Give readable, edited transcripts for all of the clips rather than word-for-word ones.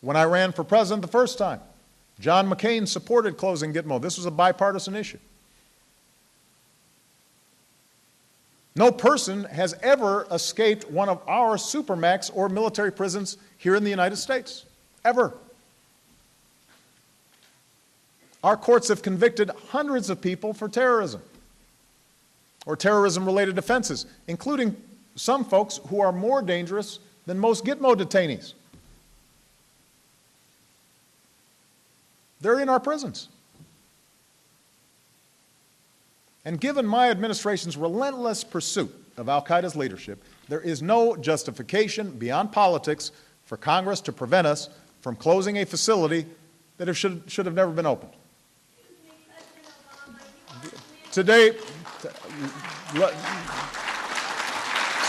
When I ran for president the first time, John McCain supported closing Gitmo. This was a bipartisan issue. No person has ever escaped one of our supermax or military prisons here in the United States, ever. Our courts have convicted hundreds of people for terrorism or terrorism-related offenses, including some folks who are more dangerous than most Gitmo detainees. They're in our prisons. And given my administration's relentless pursuit of al-Qaeda's leadership, there is no justification beyond politics for Congress to prevent us from closing a facility that should have never been opened. Today,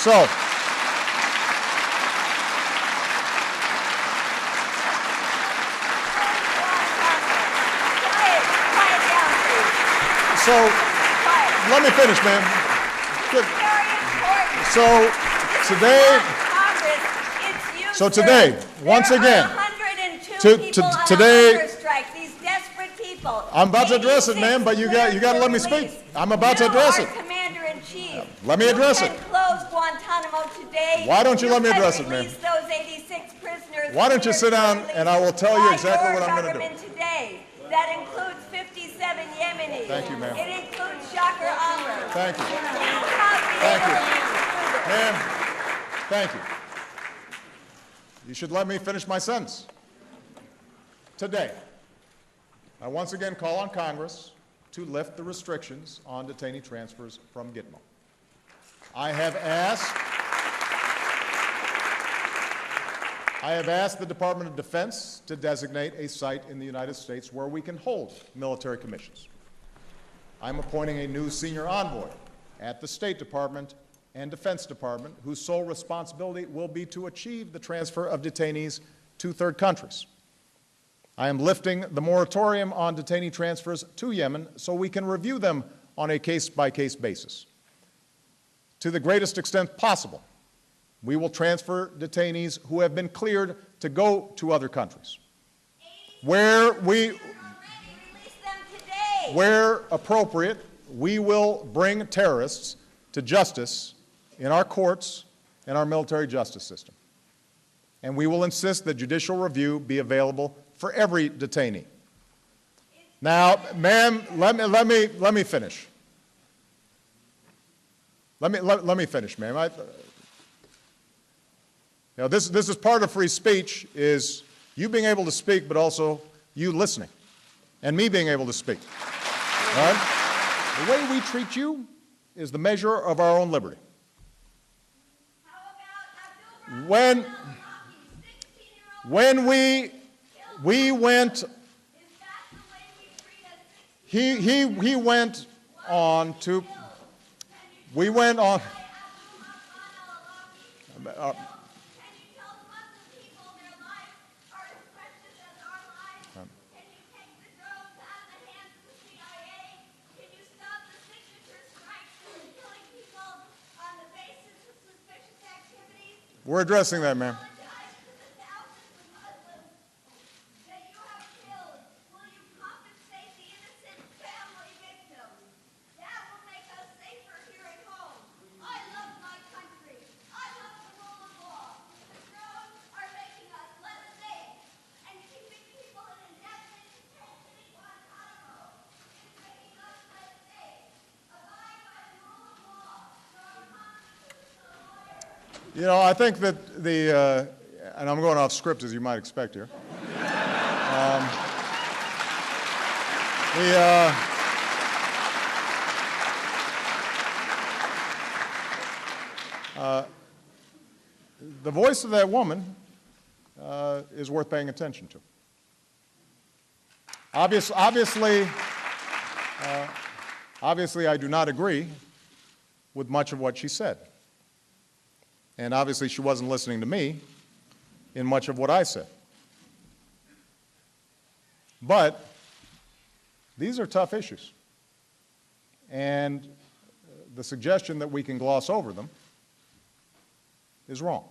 so let me finish, ma'am. Good. So today, once again, today, these desperate people. I'm about to address it, ma'am, but you got to let me speak. I'm about to address it. Commander-in-Chief. Let me address it. You can close Guantánamo today. Why don't you let me address it, ma'am? Those 86 prisoners. Why don't you sit down and I will tell you exactly what I'm going to do. Today. That includes 57 Yemenis. Thank you, ma'am. It includes Shakir Amr. Thank you. Thank you. Ma'am, thank you. You should let me finish my sentence. Today, I once again call on Congress to lift the restrictions on detainee transfers from Gitmo. I have asked the Department of Defense to designate a site in the United States where we can hold military commissions. I'm appointing a new senior envoy at the State Department and Defense Department whose sole responsibility will be to achieve the transfer of detainees to third countries. I am lifting the moratorium on detainee transfers to Yemen so we can review them on a case-by-case basis. To the greatest extent possible, we will transfer detainees who have been cleared to go to other countries. Where appropriate, we will bring terrorists to justice in our courts and our military justice system. And we will insist that judicial review be available for every detainee. Now, ma'am, let me finish. Let me finish, ma'am. This is part of free speech, is you being able to speak, but also you listening, and me being able to speak. All right? The way we treat you is the measure of our own liberty. When we went, he went on to, we went on, we're addressing that, ma'am. You know, I think that and I'm going off script as you might expect here. The voice of that woman is worth paying attention to. Obviously, I do not agree with much of what she said. And obviously, she wasn't listening to me in much of what I said. But these are tough issues. And the suggestion that we can gloss over them is wrong.